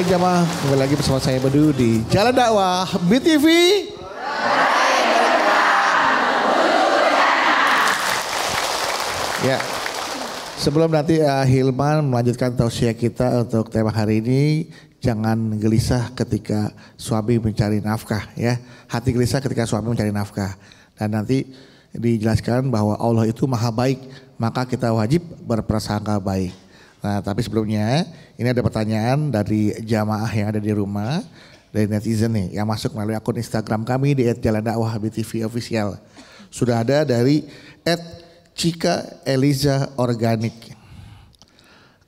Baik jamaah, kembali lagi bersama saya Bedu di Jalan Dakwah BTV. Ya, sebelum nanti Hilman melanjutkan tausiah kita untuk tema hari ini, jangan gelisah ketika suami mencari nafkah ya. Hati gelisah ketika suami mencari nafkah. Dan nanti dijelaskan bahwa Allah itu maha baik, maka kita wajib berprasangka baik. Nah tapi sebelumnya ini ada pertanyaan dari jamaah yang ada di rumah, dari netizen nih yang masuk melalui akun Instagram kami di @jalandakwah_btv_official. Sudah ada dari @Cika Eliza Organik.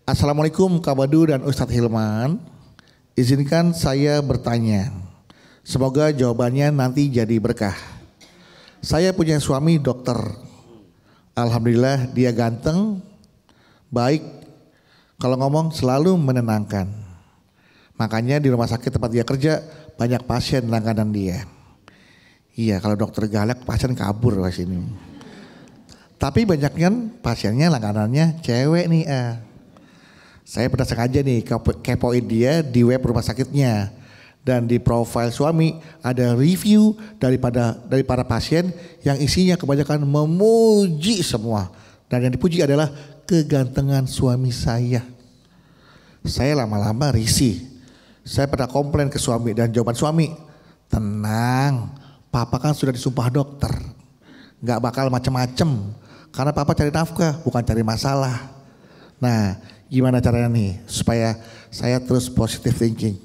Assalamualaikum Kak Badu dan Ustadz Hilman. Izinkan saya bertanya. Semoga jawabannya nanti jadi berkah. Saya punya suami dokter. Alhamdulillah dia ganteng, baik. Kalau ngomong selalu menenangkan. Makanya di rumah sakit tempat dia kerja banyak pasien langganan dia. Iya kalau dokter galak pasien kabur pas ini. Tapi banyak kan pasiennya langganannya cewek nih. Saya pernah sengaja nih kepoin dia di web rumah sakitnya. Dan di profil suami ada review dari para pasien yang isinya kebanyakan memuji semua. Dan yang dipuji adalah kegantengan suami saya. Saya lama-lama risih. Saya pernah komplain ke suami dan jawaban suami, tenang, papa kan sudah disumpah dokter. Gak bakal macem-macem. Karena papa cari nafkah bukan cari masalah. Nah gimana caranya nih supaya saya terus positive thinking.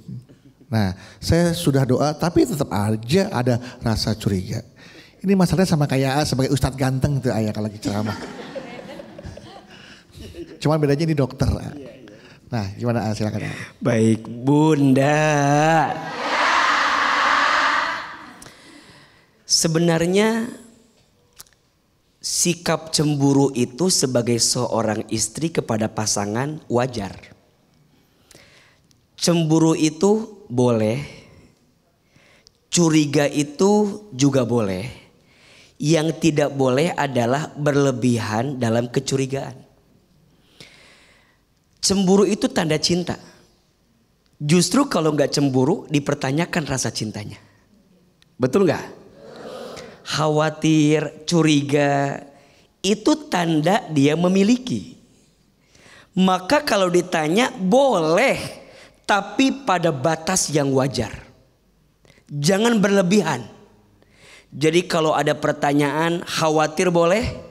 Nah saya sudah doa tapi tetap aja ada rasa curiga. Ini masalahnya sama kayak sebagai ustadz ganteng tuh ayah kalau lagi ceramah. Cuman bedanya ini dokter. Nah gimana silakan. Baik Bunda. Sebenarnya sikap cemburu itu sebagai seorang istri kepada pasangan wajar. Cemburu itu boleh. Curiga itu juga boleh. Yang tidak boleh adalah berlebihan dalam kecurigaan. Cemburu itu tanda cinta. Justru kalau nggak cemburu dipertanyakan rasa cintanya. Betul nggak? Khawatir, curiga itu tanda dia memiliki. Maka kalau ditanya boleh, tapi pada batas yang wajar. Jangan berlebihan. Jadi kalau ada pertanyaan khawatir boleh?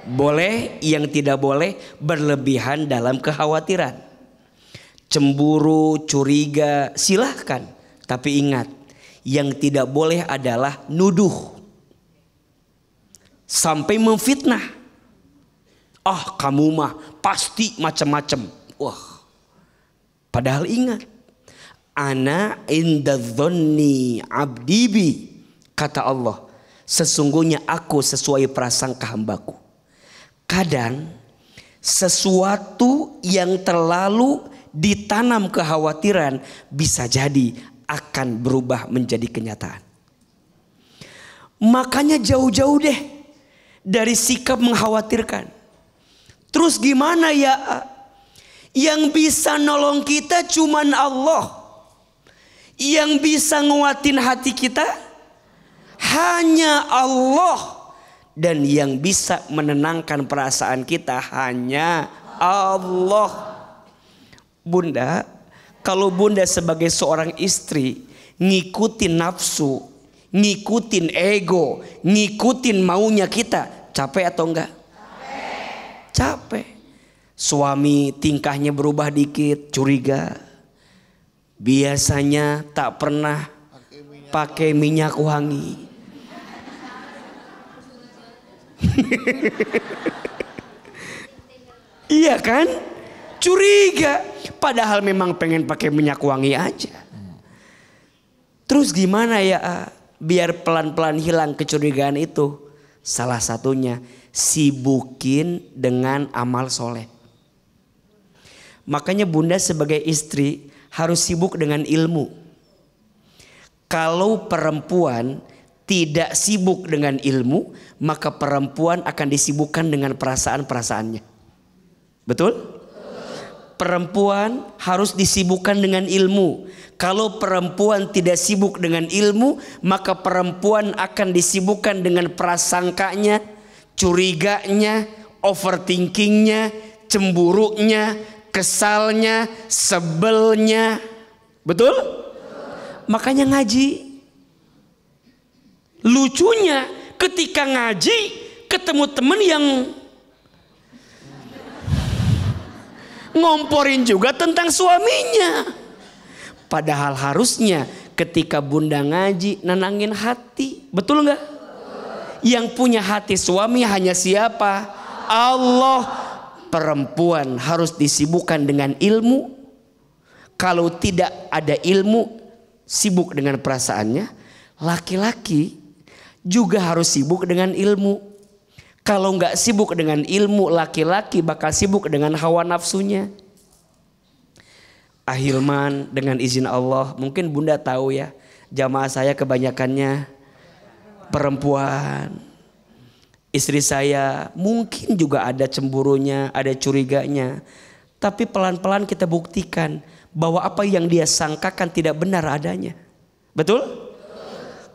Boleh, yang tidak boleh berlebihan dalam kekhawatiran. Cemburu, curiga silahkan. Tapi ingat, yang tidak boleh adalah nuduh. Sampai memfitnah. Kamu mah pasti macam-macam. Wah. Padahal ingat. Ana inda dhonni abdibi. Kata Allah. Sesungguhnya aku sesuai prasangka hambaku. Kadang sesuatu yang terlalu ditanam kekhawatiran bisa jadi akan berubah menjadi kenyataan. Makanya jauh-jauh deh dari sikap mengkhawatirkan. Terus gimana ya? Yang bisa nolong kita cuman Allah. Yang bisa nguatin hati kita hanya Allah. Dan yang bisa menenangkan perasaan kita hanya Allah. Bunda, kalau bunda sebagai seorang istri ngikutin nafsu, ngikutin ego, ngikutin maunya kita, capek atau enggak? Capek. Suami tingkahnya berubah dikit, curiga. Biasanya tak pernah pakai minyak wangi. Iya kan? Curiga. Padahal memang pengen pakai minyak wangi aja. Terus gimana ya biar pelan-pelan hilang kecurigaan itu? Salah satunya sibukin dengan amal soleh. Makanya bunda sebagai istri harus sibuk dengan ilmu. Kalau perempuan tidak sibuk dengan ilmu, maka perempuan akan disibukkan dengan perasaan-perasaannya. Betul? perempuan harus disibukkan dengan ilmu. Kalau perempuan tidak sibuk dengan ilmu, maka perempuan akan disibukkan dengan prasangkanya, curiganya, overthinkingnya, cemburunya, kesalnya, sebelnya. Betul? Makanya ngaji. Lucunya ketika ngaji ketemu teman yang ngomporin juga tentang suaminya. Padahal harusnya ketika bunda ngaji nenangin hati. Betul nggak? Yang punya hati suami hanya siapa? Allah. Perempuan harus disibukkan dengan ilmu. Kalau tidak ada ilmu, sibuk dengan perasaannya. Laki-laki juga harus sibuk dengan ilmu. Kalau nggak sibuk dengan ilmu, laki-laki bakal sibuk dengan hawa nafsunya. Ahilman, dengan izin Allah, mungkin bunda tahu ya, jamaah saya kebanyakannya perempuan. Istri saya mungkin juga ada cemburunya, ada curiganya. Tapi pelan-pelan kita buktikan bahwa apa yang dia sangkakan tidak benar adanya. Betul?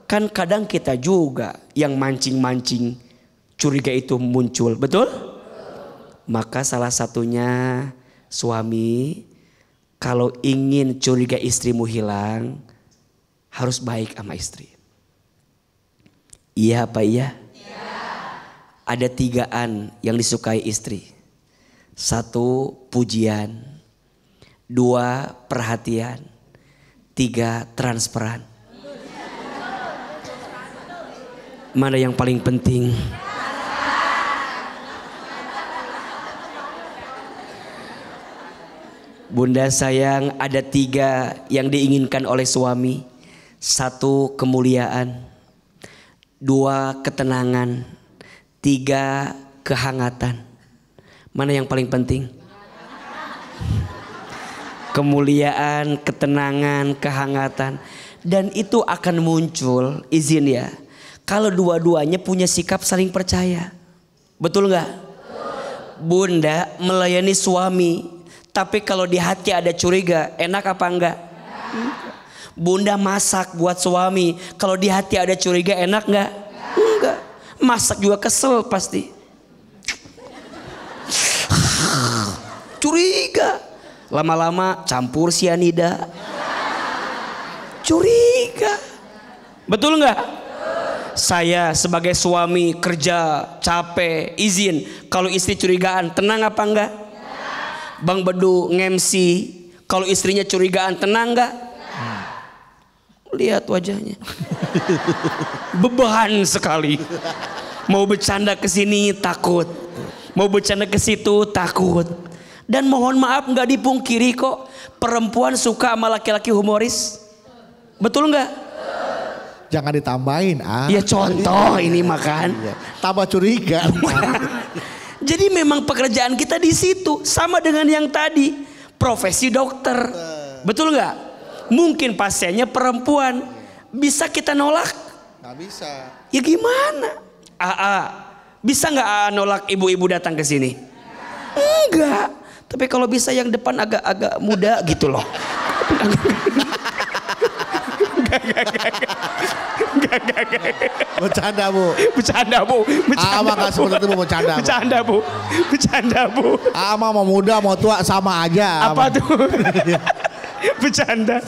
Kan kadang kita juga yang mancing-mancing curiga itu muncul. Betul? Maka salah satunya suami, kalau ingin curiga istrimu hilang, harus baik sama istri. Iya apa iya? Iya. Ada 3 yang disukai istri. 1, pujian. 2, perhatian. 3, transferan. Mana yang paling penting? Bunda sayang, ada 3 yang diinginkan oleh suami. 1, kemuliaan. 2, ketenangan. 3, kehangatan. Mana yang paling penting? Kemuliaan, ketenangan, kehangatan. Dan itu akan muncul, izin ya, kalau dua-duanya punya sikap saling percaya. Betul gak? Bunda melayani suami, tapi kalau di hati ada curiga, enak apa enggak? Bunda masak buat suami, kalau di hati ada curiga, enak enggak? Enggak. Masak juga kesel pasti. Curiga. Lama-lama campur sianida. Curiga. Betul enggak? Saya sebagai suami kerja capek, izin. Kalau istri curigaan, tenang apa enggak? Bang Bedu ngemsi, kalau istrinya curigaan, tenang gak? Lihat wajahnya. Beban sekali. Mau bercanda ke sini takut. Mau bercanda ke situ takut. Dan mohon maaf gak dipungkiri kok, perempuan suka sama laki-laki humoris. Betul gak? Jangan ditambahin. Ya contoh ini makan. Tambah curiga. Jadi memang pekerjaan kita di situ sama dengan yang tadi, profesi dokter. Betul nggak? Mungkin pasiennya perempuan, bisa kita nolak? Nggak bisa. Ya gimana? Bisa nggak nolak ibu-ibu datang ke sini? Enggak. Tapi kalau bisa yang depan agak-agak muda gitu loh. Bercanda bu. Bercanda bu. Ama gak seperti itu bu, bercanda. Bercanda bu. Bercanda bu. Ama mau muda mau tua sama aja. Apa tuh? Bercanda.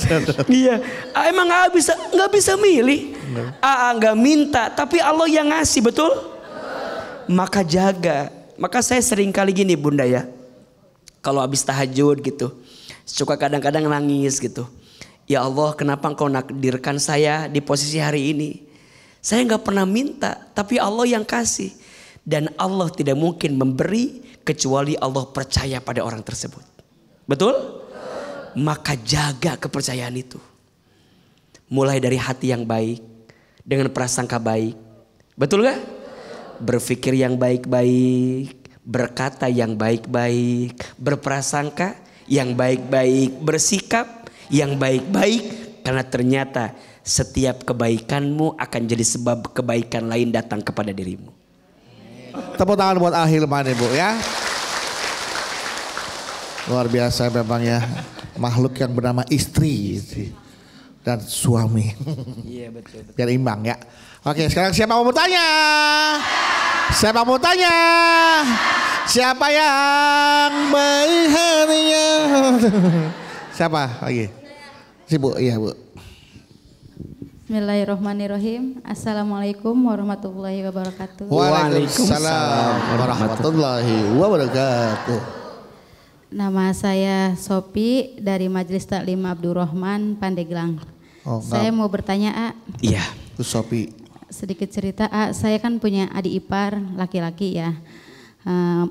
Iya. Emang nggak bisa milih. Nggak minta, tapi Allah yang ngasih, betul? Maka jaga. Maka saya sering kali gini bunda ya, kalau habis tahajud gitu, suka kadang-kadang nangis gitu. Ya Allah, kenapa engkau nakdirkan saya di posisi hari ini? Saya nggak pernah minta, tapi Allah yang kasih. Dan Allah tidak mungkin memberi kecuali Allah percaya pada orang tersebut. Betul? Maka jaga kepercayaan itu. Mulai dari hati yang baik, dengan prasangka baik. Betul gak? Berpikir yang baik-baik, berkata yang baik-baik, berprasangka yang baik-baik, bersikap yang baik-baik, karena ternyata setiap kebaikanmu akan jadi sebab kebaikan lain datang kepada dirimu. Tepuk tangan buat Ahilman ibu ya. Luar biasa memang ya. Makhluk yang bernama istri dan suami. Iya betul. Biar imbang ya. Oke, sekarang siapa mau bertanya? Siapa mau tanya? Siapa yang baik hatinya? Siapa lagi? Si Bu, iya Bu. Bismillahirrahmanirrahim. Assalamualaikum warahmatullahi wabarakatuh. Waalaikumsalam warahmatullahi wabarakatuh. Nama saya Sopi dari Majelis Taklim Abdurrahman Pandeglang. Saya mau bertanya, A. Iya. Itu Sopi. Sedikit cerita, A. Saya kan punya adik ipar laki-laki ya.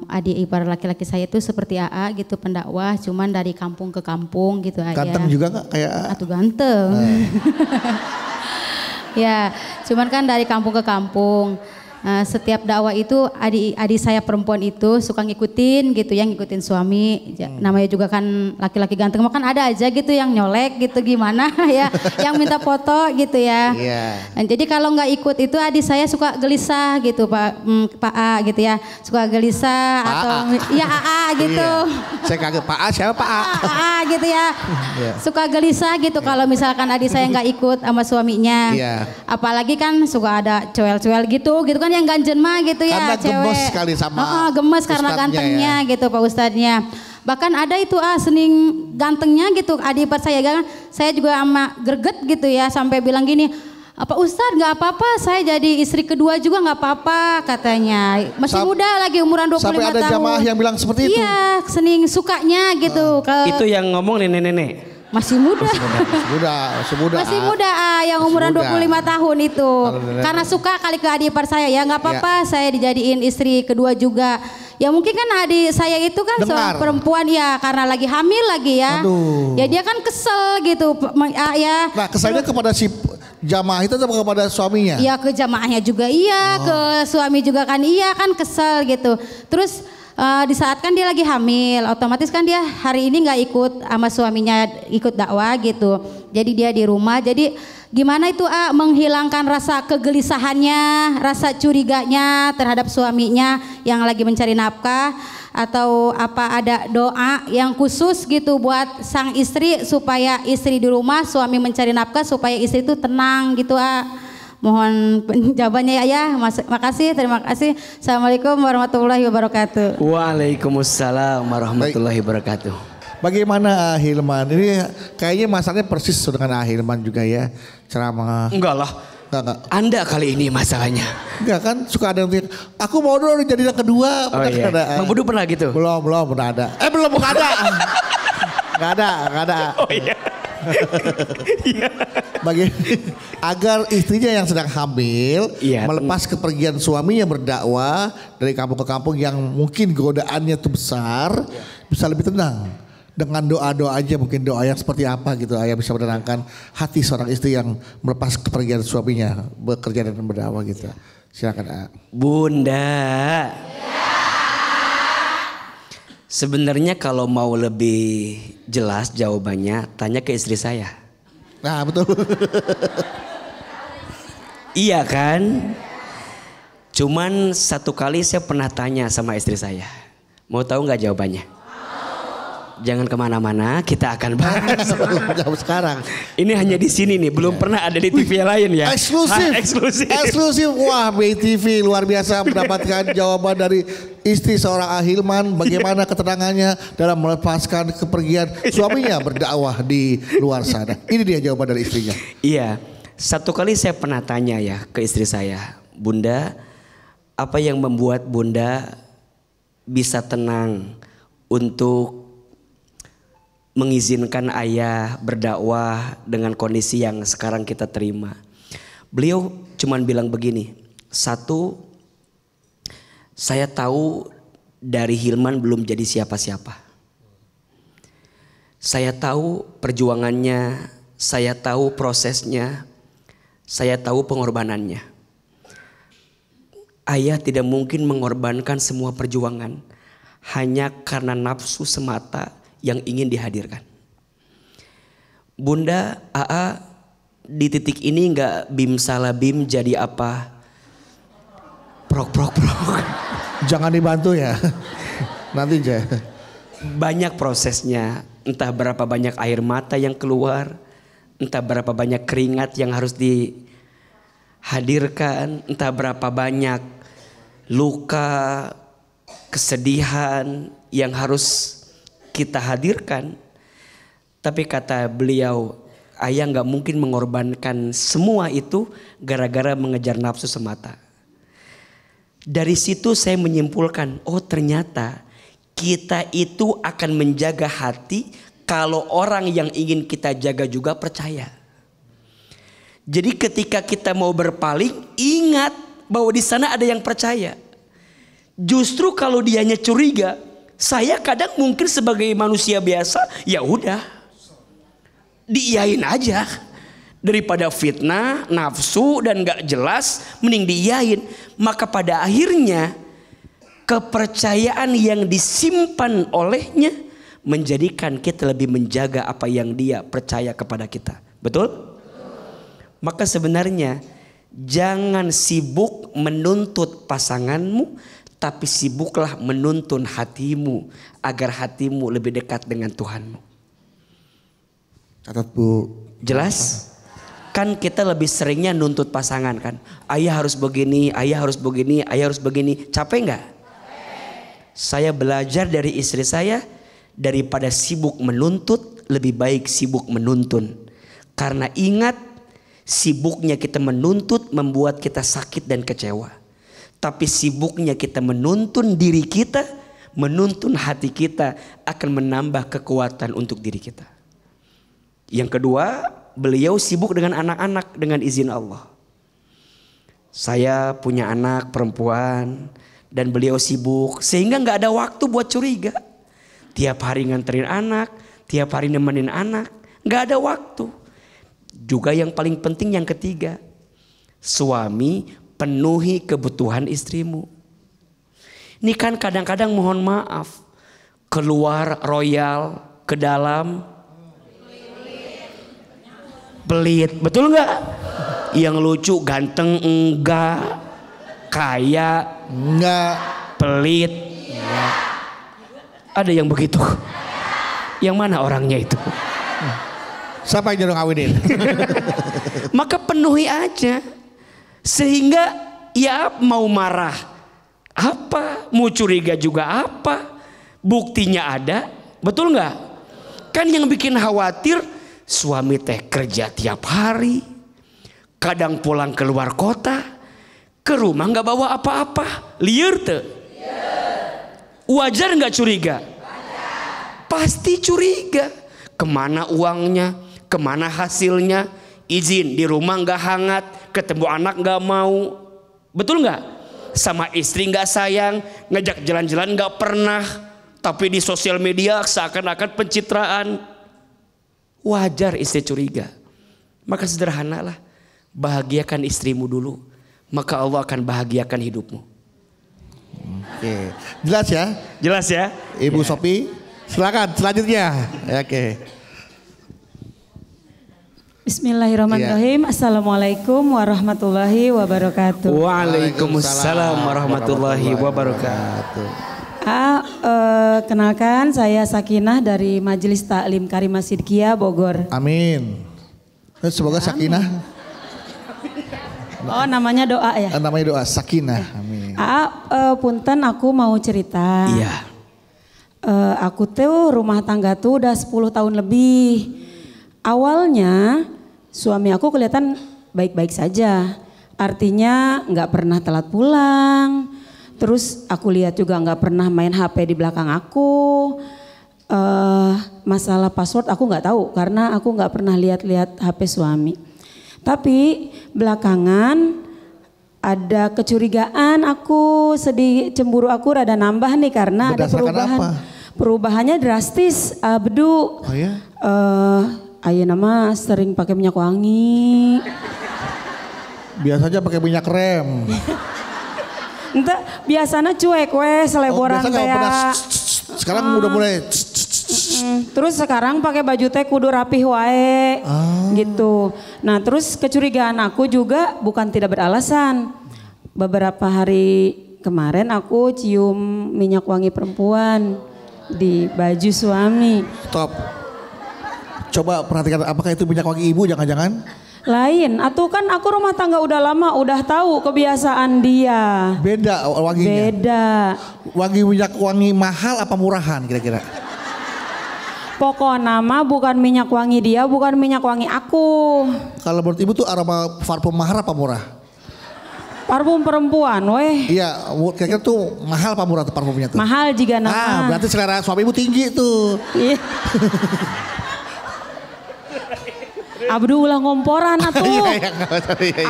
Adik ipar laki-laki saya itu seperti AA gitu, pendakwah, cuman dari kampung ke kampung gitu aja. Ganteng juga nggak kayak AA? Atuh ganteng. Ya, cuman kan dari kampung ke kampung. Setiap dakwah itu adik saya perempuan itu suka ngikutin gitu ya, ngikutin suami. Namanya juga kan laki-laki ganteng, kan ada aja gitu yang nyolek gitu gimana ya, yang minta foto gitu ya. Nah, jadi kalau nggak ikut itu adik saya suka gelisah gitu Pak A gitu ya, suka gelisah atau ya AA gitu. Saya kaget Pak A, siapa Pak A? AA gitu ya, suka gelisah gitu kalau misalkan adik saya nggak ikut sama suaminya. Apalagi kan suka ada cuel-cuel gitu kan yang ganjen mah gitu ya, karena cewek. gemes sekali sama gemes karena gantengnya ya. Gitu Pak Ustadznya. Bahkan ada itu sening gantengnya gitu adik ipar saya kan, saya juga sama greget gitu ya, sampai bilang gini, Pak Ustadz nggak apa-apa, saya jadi istri kedua juga nggak apa-apa katanya. Masih muda lagi umuran 25 tahun. Sampai ada jamaah yang bilang seperti itu. Iya, sening sukanya gitu. Itu yang ngomong nenek-nenek. Masih muda. Masih muda yang umuran 25 tahun itu. Karena suka kali ke adik ipar saya, ya nggak apa-apa, saya dijadiin istri kedua juga. Ya mungkin kan adik saya itu kan seorang perempuan ya, karena lagi hamil lagi ya. Ya dia kan kesel gitu ya. Nah, keselnya kepada si jamaah itu atau kepada suaminya? Iya, ke jamaahnya juga iya, ke suami juga kan iya, kan kesel gitu. Terus di saat kan dia lagi hamil, otomatis kan dia hari ini nggak ikut sama suaminya ikut dakwah gitu. Jadi dia di rumah. Jadi gimana itu menghilangkan rasa kegelisahannya, rasa curiganya terhadap suaminya yang lagi mencari nafkah, atau apa ada doa yang khusus gitu buat sang istri supaya istri di rumah, suami mencari nafkah supaya istri itu tenang gitu Mohon jawabannya ya. Makasih, terima kasih. Assalamualaikum warahmatullahi wabarakatuh. Waalaikumsalam warahmatullahi wabarakatuh. Bagaimana Hilman? Ini kayaknya masalahnya persis dengan Hilman juga ya. Ceramah. Enggak lah. Enggak. Anda kali ini masalahnya. Enggak kan, suka ada yang aku mau dong jadi yang kedua. Iya. Bang Budu pernah gitu? Belum pernah ada. Belum ada. Enggak ada. Oh iya. Agar istrinya yang sedang hamil melepas kepergian suaminya berdakwah dari kampung ke kampung yang mungkin godaannya itu besar, bisa lebih tenang dengan doa-doa aja, mungkin doa yang seperti apa gitu yang bisa menenangkan hati seorang istri yang melepas kepergian suaminya bekerja dan berdakwah gitu. Silakan Bunda. Sebenarnya kalau mau lebih jelas jawabannya, tanya ke istri saya. Nah betul. Iya kan? Cuman satu kali saya pernah tanya sama istri saya. Mau tahu nggak jawabannya? Jangan kemana-mana, kita akan bahas. Jawab sekarang. Ini hanya di sini nih, belum pernah ada di TV lain ya. Eksklusif. Wah, BTV luar biasa mendapatkan jawaban dari istri seorang Hilman. Bagaimana ketenangannya dalam melepaskan kepergian suaminya berdakwah di luar sana. Ini dia jawaban dari istrinya. Iya, satu kali saya pernah tanya ya ke istri saya, Bunda, apa yang membuat Bunda bisa tenang untuk mengizinkan ayah berdakwah dengan kondisi yang sekarang kita terima? Beliau cuman bilang begini, satu, saya tahu dari Hilman belum jadi siapa-siapa. Saya tahu perjuangannya, saya tahu prosesnya, saya tahu pengorbanannya. Ayah tidak mungkin mengorbankan semua perjuangan hanya karena nafsu semata yang ingin dihadirkan. Bunda, AA di titik ini nggak bim salah bim jadi apa? Prok. Jangan dibantu ya. Nanti aja. banyak prosesnya. Entah berapa banyak air mata yang keluar, entah berapa banyak keringat yang harus dihadirkan, entah berapa banyak luka, kesedihan yang harus kita hadirkan. Tapi kata beliau, ayah gak mungkin mengorbankan semua itu gara-gara mengejar nafsu semata. Dari situ saya menyimpulkan, oh ternyata kita itu akan menjaga hati kalau orang yang ingin kita jaga juga percaya. Jadi ketika kita mau berpaling, ingat bahwa di sana ada yang percaya. Justru kalau dianya curiga, saya kadang mungkin sebagai manusia biasa, ya udah diiyain aja. Daripada fitnah, nafsu dan gak jelas, mending diiyain. Maka pada akhirnya kepercayaan yang disimpan olehnya menjadikan kita lebih menjaga apa yang dia percaya kepada kita. Betul? Maka sebenarnya jangan sibuk menuntut pasanganmu, tapi sibuklah menuntun hatimu agar hatimu lebih dekat dengan Tuhanmu. Catat Bu. Jelas? Kan kita lebih seringnya nuntut pasangan kan. Ayah harus begini, ayah harus begini, ayah harus begini. Capek nggak? Saya belajar dari istri saya, daripada sibuk menuntut, lebih baik sibuk menuntun. Karena ingat, sibuknya kita menuntut membuat kita sakit dan kecewa. Tapi sibuknya kita menuntun diri kita, menuntun hati kita akan menambah kekuatan untuk diri kita. Yang kedua, beliau sibuk dengan anak-anak dengan izin Allah. Saya punya anak perempuan dan beliau sibuk sehingga gak ada waktu buat curiga. Tiap hari nganterin anak, tiap hari nemenin anak, gak ada waktu. Juga yang paling penting yang ketiga, suami penuhi kebutuhan istrimu. Ini kan kadang-kadang mohon maaf, keluar royal ke dalam pelit, betul nggak? Yang lucu ganteng enggak, kaya Enggak. pelit enggak. Ada yang begitu? Yang mana orangnya itu? Siapa yang jodoh ngawinin? Maka penuhi aja, sehingga ya mau marah apa, mau curiga juga apa, buktinya ada, betul nggak? Kan yang bikin khawatir, suami teh kerja tiap hari, kadang pulang keluar kota, ke rumah nggak bawa apa-apa, liar teh. Wajar nggak curiga? Pasti curiga. Kemana uangnya? Kemana hasilnya? Izin di rumah nggak hangat, ketemu anak nggak mau, betul nggak? Sama istri nggak sayang, ngajak jalan-jalan nggak pernah, tapi di sosial media seakan-akan pencitraan. Wajar istri curiga. Maka sederhanalah, bahagiakan istrimu dulu, maka Allah akan bahagiakan hidupmu. Oke, jelas ya? Jelas ya? Ibu Ya. Sophie, silakan selanjutnya. Oke. Bismillahirrahmanirrahim. Assalamualaikum warahmatullahi wabarakatuh. Waalaikumsalam warahmatullahi wabarakatuh. Kenalkan saya Sakinah dari Majelis Taklim Karimah Sidqiyah Bogor. Amin. Semoga sakinah. Oh, namanya doa ya? Namanya doa sakinah. Amin. Punten aku mau cerita. Iya. Aku tuh rumah tangga tuh udah 10 tahun lebih. Awalnya suami aku kelihatan baik-baik saja. Artinya nggak pernah telat pulang. Terus aku lihat juga nggak pernah main HP di belakang aku. Masalah password aku nggak tahu karena aku nggak pernah lihat-lihat HP suami. Tapi belakangan ada kecurigaan, aku sedih, cemburu aku rada nambah nih karena ada Berdasarkan perubahan. apa? Perubahannya drastis, Bedu. Oh ya? Ayo nama sering pakai minyak wangi. Biasanya pakai minyak rem. Ente biasanya cuek weh seleboran biasa nggak teh. pernah. Sekarang udah mulai. Terus sekarang pakai baju teh kudu rapih wae. Gitu. Nah, terus kecurigaan aku juga bukan tidak beralasan. Beberapa hari kemarin aku cium minyak wangi perempuan di baju suami. Stop. Coba perhatikan apakah itu minyak wangi ibu jangan-jangan? Lain, atau kan aku rumah tangga udah lama, udah tahu kebiasaan dia. Beda wanginya. Beda. Wangi minyak wangi mahal apa murahan kira-kira? Pokoknya mah bukan minyak wangi dia, bukan minyak wangi aku. Kalau menurut ibu tuh aroma parfum mahal apa murah? Parfum perempuan, weh. Iya, kira-kira tuh mahal apa murah tuh parfumnya tuh? Mahal jika nama. Berarti selera suami ibu tinggi tuh. Iya. Abdu ulah ngomporan atuh. Iya.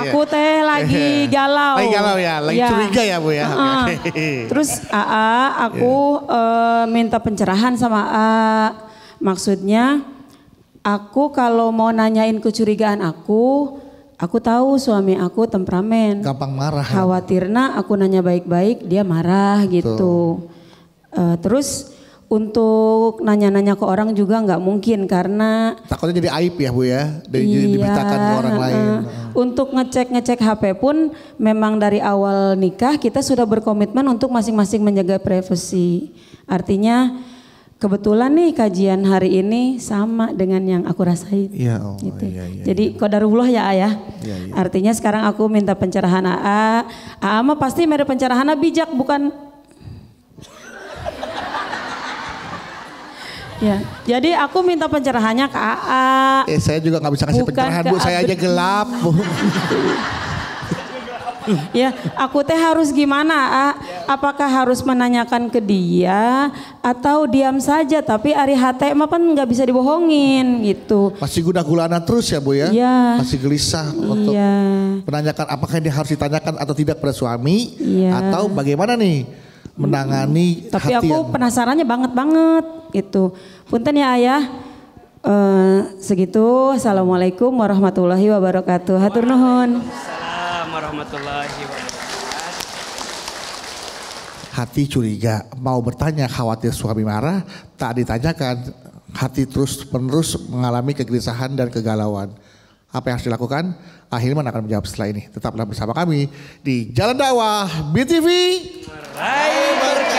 Aku teh lagi galau. Lagi galau ya, lagi curiga ya Bu ya. Terus aku minta pencerahan sama maksudnya aku kalau mau nanyain kecurigaan aku tahu suami aku temperamen. Gampang marah. Khawatirna aku nanya baik-baik dia marah gitu. Terus untuk nanya-nanya ke orang juga nggak mungkin karena takutnya jadi aib ya Bu ya, diberitakan ke orang lain. Untuk ngecek HP pun memang dari awal nikah kita sudah berkomitmen untuk masing-masing menjaga privasi. Artinya kebetulan nih kajian hari ini sama dengan yang aku rasain. Iya, gitu. Iya. Jadi qadarullah ya Ayah. Iya. Artinya sekarang aku minta pencerahan AA mah pasti mere pencerahan bijak bukan. Ya, jadi aku minta pencerahannya ke AA. Saya juga nggak bisa kasih pencerahan Bu, saya aja gelap Bu. Ya, aku teh harus gimana? Apakah harus menanyakan ke dia atau diam saja? Tapi ari hate mah kan nggak bisa dibohongin gitu. Masih guna-gulana terus ya Bu ya? Iya. Masih gelisah untuk menanyakan apakah ini harus ditanyakan atau tidak pada suami atau bagaimana nih menangani tapi hati aku penasarannya banget gitu. Punten ya Ayah. Segitu. Assalamualaikum warahmatullahi wabarakatuh. Hatur nuhun. Assalamualaikum warahmatullahi wabarakatuh. Hati curiga, mau bertanya khawatir suami marah, tak ditanyakan, hati terus menerus mengalami kegelisahan dan kegalauan. Apa yang harus dilakukan? Ahilman akan menjawab setelah ini. Tetaplah bersama kami di Jalan Dakwah BTV. Meraih berkah.